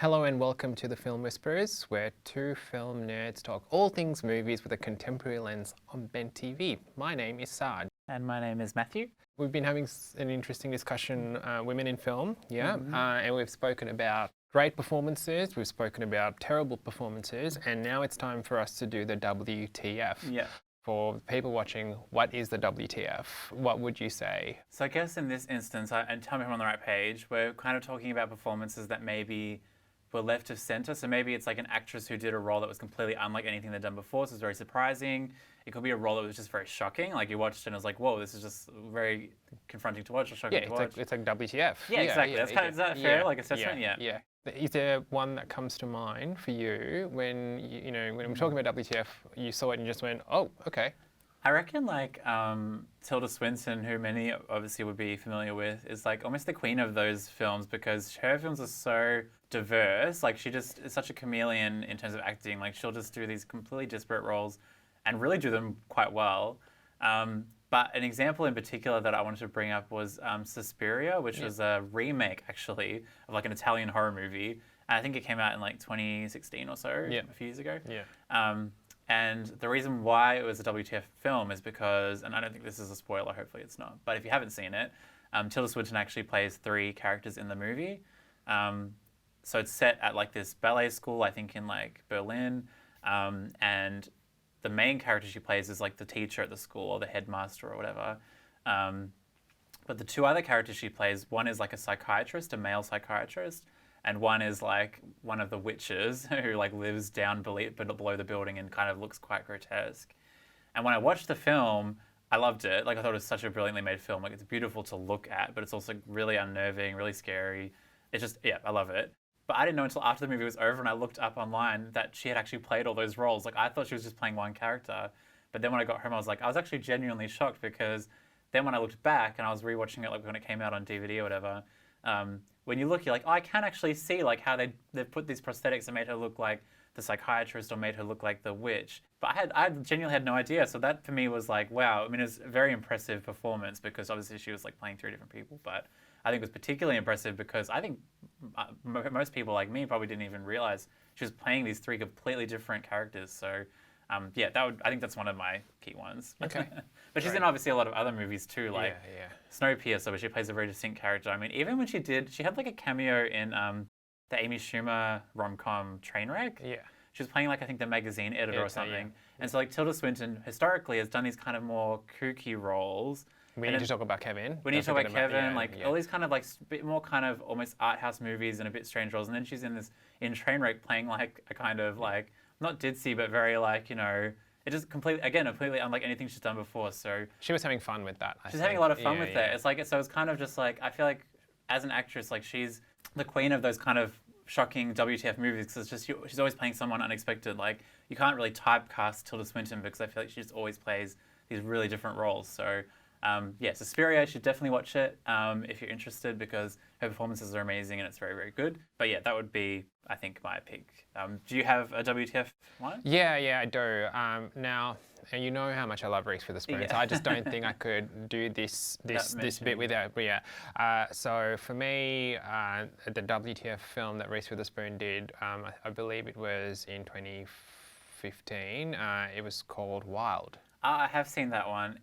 Hello and welcome to the Film Whisperers, where two film nerds talk all things movies with a contemporary lens on Bent TV. My name is Saj. And my name is Matthew. We've been having an interesting discussion, women in film, and we've spoken about great performances, we've spoken about terrible performances, and now it's time for us to do the WTF. Yeah. For people watching, what is the WTF? What would you say? So I guess in this instance, and tell me if I'm on the right page, we're kind of talking about performances that maybe were left of center. So maybe it's like an actress who did a role that was completely unlike anything they'd done before, so it's very surprising. It could be a role that was just very shocking, like you watched it and it was like, whoa, this is just very confronting to watch or shocking to watch. It's like WTF. Yeah, exactly. That's kind of, is that fair, like assessment? Yeah. Is there one that comes to mind for you when, when we're talking about WTF, you saw it and you just went, oh, okay. I reckon like Tilda Swinton, who many obviously would be familiar with, is like almost the queen of those films because her films are so diverse. Like she just is such a chameleon in terms of acting. Like she'll just do these completely disparate roles and really do them quite well. But an example in particular that I wanted to bring up was Suspiria, which was a remake actually of like an Italian horror movie. And I think it came out in like 2016 or so, a few years ago. And the reason why it was a WTF film is because, and I don't think this is a spoiler, hopefully it's not, but if you haven't seen it, Tilda Swinton actually plays 3 characters in the movie. So it's set at like this ballet school, I think in like Berlin, and the main character she plays is like the teacher at the school or the headmaster or whatever. But the 2 other characters she plays, one is like a psychiatrist, a male psychiatrist, and one is like one of the witches who like lives down below the building and kind of looks quite grotesque. And when I watched the film, I loved it. Like I thought it was such a brilliantly made film. Like it's beautiful to look at, but it's also really unnerving, really scary. It's just, I love it. But I didn't know until after the movie was over and I looked up online that she had actually played all those roles. Like I thought she was just playing one character. But then when I got home, I was actually genuinely shocked because then when I looked back and I was rewatching it like when it came out on DVD or whatever, when you look, you're like, oh, I can actually see like how they've put these prosthetics and made her look like the psychiatrist or made her look like the witch. But I genuinely had no idea. So that for me was like, wow. I mean, it was a very impressive performance because obviously she was like playing 3 different people. But I think it was particularly impressive because I think most people like me probably didn't even realize she was playing these 3 completely different characters. So I think that's one of my key ones. Okay. But she's in obviously a lot of other movies too, like Snowpiercer, where she plays a very distinct character. I mean, even when she had like a cameo in the Amy Schumer rom-com Trainwreck. Yeah. She was playing like, I think, the magazine editor or something. And so like Tilda Swinton historically has done these kind of more kooky roles. We need to talk about Kevin. We need to talk about Kevin, all these kind of like bit more kind of almost art house movies and a bit strange roles. And then she's in Trainwreck playing like a kind of like, not ditzy, but very like, it just completely unlike anything she's done before. So she was having fun with that. She's having a lot of fun with it. It's like, so it's kind of just like, I feel like as an actress, like she's the queen of those kind of shocking WTF movies because it's just, she's always playing someone unexpected. Like you can't really typecast Tilda Swinton because I feel like she just always plays these really different roles. So Suspiria, you should definitely watch it if you're interested because her performances are amazing and it's very, very good. But that would be, I think, my pick. Do you have a WTF one? Yeah, I do. Now, and you know how much I love Reese Witherspoon, so I just don't think I could do this bit without. So for me, the WTF film that Reese Witherspoon did, I believe it was in 2015. It was called Wild. I have seen that one.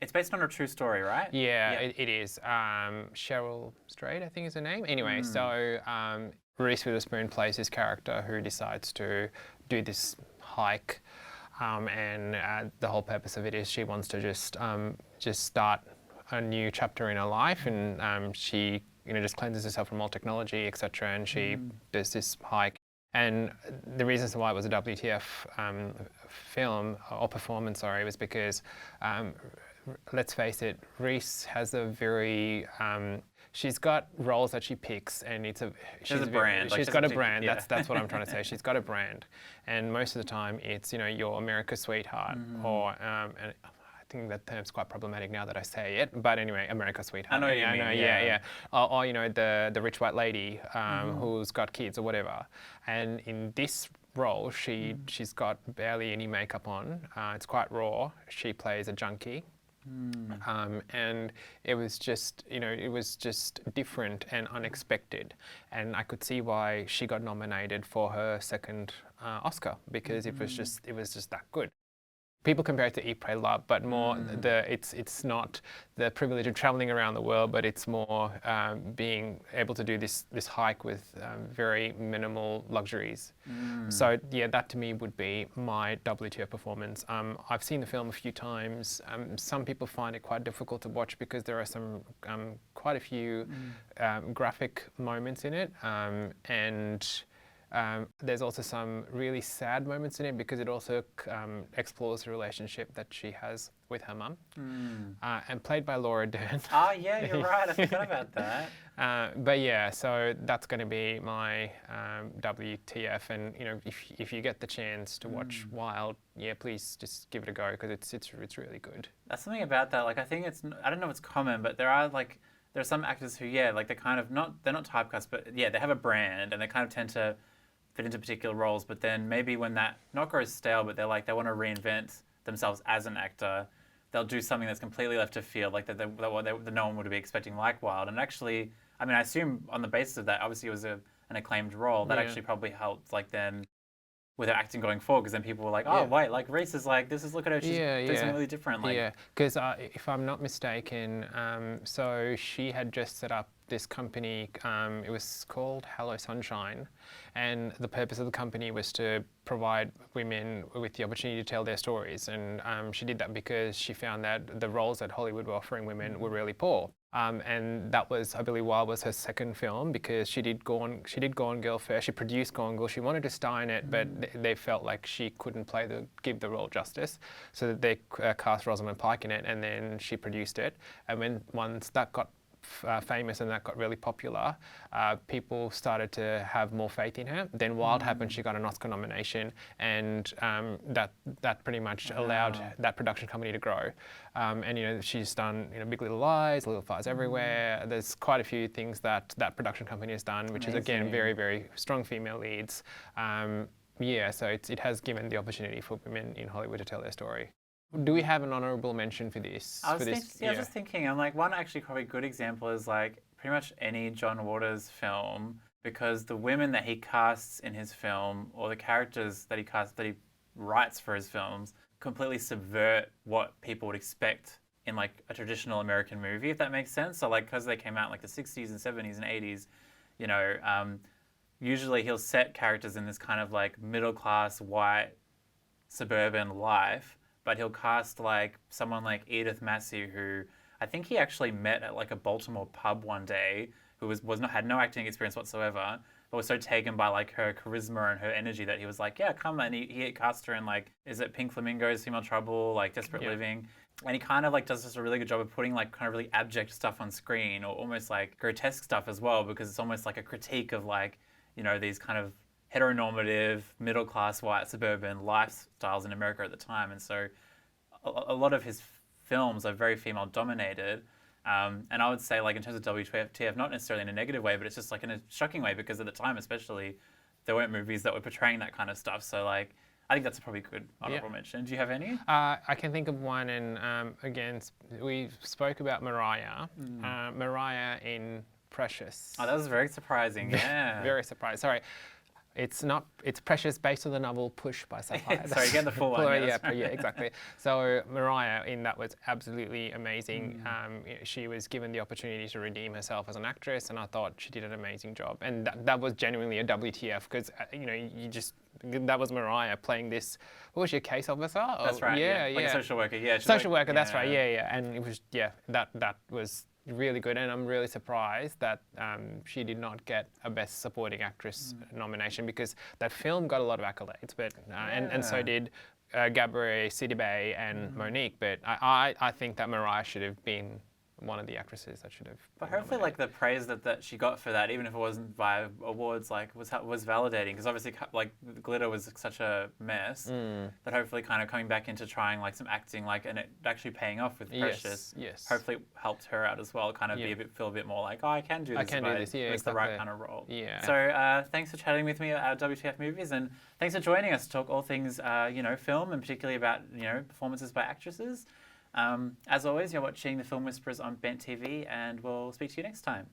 It's based on a true story, right? Yeah. It is. Cheryl Strayed, I think is her name. Anyway, so Reese Witherspoon plays this character who decides to do this hike, and the whole purpose of it is she wants to just start a new chapter in her life, and she just cleanses herself from all technology, etc. And she does this hike. And the reasons why it was a WTF film or performance, was because, let's face it, Reese has a very, she's got roles that she picks, and she's a brand. She's got a brand. That's what I'm trying to say. She's got a brand, and most of the time it's your America's sweetheart, or and I think that term's quite problematic now that I say it. But anyway, America's sweetheart. I know what you mean. Yeah. Or the rich white lady who's got kids or whatever. And in this role, she's got barely any makeup on. It's quite raw. She plays a junkie. And it was just, it was just different and unexpected. And I could see why she got nominated for her second Oscar, because it was just that good. People compare it to Eat, Pray, Love, but more it's not the privilege of traveling around the world, but it's more being able to do this hike with very minimal luxuries. So yeah, that to me would be my WTF Performance. I've seen the film a few times. Some people find it quite difficult to watch because there are some quite a few graphic moments in it, and there's also some really sad moments in it because it also explores the relationship that she has with her mum, and played by Laura Dern. Oh yeah, you're right. I forgot about that. But yeah, so that's going to be my WTF, and if you get the chance to watch Wild, yeah, please just give it a go because it's really good. That's something about that. Like I think I don't know if it's common, but there are some actors who they're kind of they're not typecast, but yeah, they have a brand and they kind of tend to fit into particular roles, but then maybe when that not grows stale, but they want to reinvent themselves as an actor, they'll do something that's completely left of field, like that no one would be expecting, like Wild. And actually, I mean, I assume on the basis of that, obviously it was an acclaimed role, that actually probably helped, then with her acting going forward, because then people were like, oh wait, Reese is look at her, she's doing something really different. Yeah, because if I'm not mistaken, so she had just set up this company, it was called Hello Sunshine, and the purpose of the company was to provide women with the opportunity to tell their stories, and she did that because she found that the roles that Hollywood were offering women were really poor. And that was, I believe, Wild was her second film, because she did Gone Girl first. She produced Gone Girl. She wanted to star in it, but they felt like she couldn't give the role justice, so that they cast Rosamund Pike in it, and then she produced it. And once that got famous and that got really popular, people started to have more faith in her. Then Wild happened, she got an Oscar nomination, and that pretty much allowed that production company to grow. And she's done Big Little Lies, Little Fires Everywhere. There's quite a few things that production company has done, which is again very, very strong female leads. Yeah, so it has given the opportunity for women in Hollywood to tell their story. Do we have an honourable mention for this? I was just thinking, I'm one actually probably good example is pretty much any John Waters film, because the women that he casts in his film, or the characters that he writes for his films, completely subvert what people would expect in a traditional American movie, if that makes sense. So because they came out in the 60s and 70s and 80s, usually he'll set characters in this kind of middle class white suburban life, but he'll cast someone like Edith Massey, who I think he actually met at a Baltimore pub one day, who had no acting experience whatsoever, but was so taken by her charisma and her energy that he was yeah, come. And he cast her in is it Pink Flamingos, Female Trouble, Desperate Living, and he kind of does just a really good job of putting kind of really abject stuff on screen, or almost grotesque stuff as well, because it's almost a critique of these kind of heteronormative, middle-class, white, suburban lifestyles in America at the time. And so a lot of his films are very female-dominated. And I would say, in terms of WTF, not necessarily in a negative way, but it's just, in a shocking way, because at the time especially, there weren't movies that were portraying that kind of stuff. So, I think that's a probably good honourable mention. Do you have any? I can think of one, and again, we spoke about Mariah. Mariah in Precious. Oh, that was very surprising, yeah. Very surprising. Sorry. It's Precious, based on the novel Push by Sapphire. Sorry, get the full one. Yeah, exactly. So Mariah in that was absolutely amazing. She was given the opportunity to redeem herself as an actress, and I thought she did an amazing job. And that was genuinely a WTF, because that was Mariah playing this. What was she, a case officer? That's right. Yeah. A social worker. Yeah. Social worker. That's right. Yeah. And it was that was really good, and I'm really surprised that she did not get a Best Supporting Actress nomination, because that film got a lot of accolades, but and so did Gabrielle Sidibe and Monique. But I think that Mariah should have been one of the actresses that should have. But hopefully, the praise that she got for that, even if it wasn't via awards, was validating, because obviously, Glitter was such a mess. That hopefully, kind of coming back into trying some acting, and it actually paying off with Precious. Yes. Hopefully, helped her out as well. Kind of feel a bit more oh, I can do this. I can do this. Yeah, it's exactly. the right kind of role. Yeah. So thanks for chatting with me about WTF movies, and thanks for joining us to talk all things film, and particularly about performances by actresses. As always, you're watching The Film Whisperers on Bent TV, and we'll speak to you next time.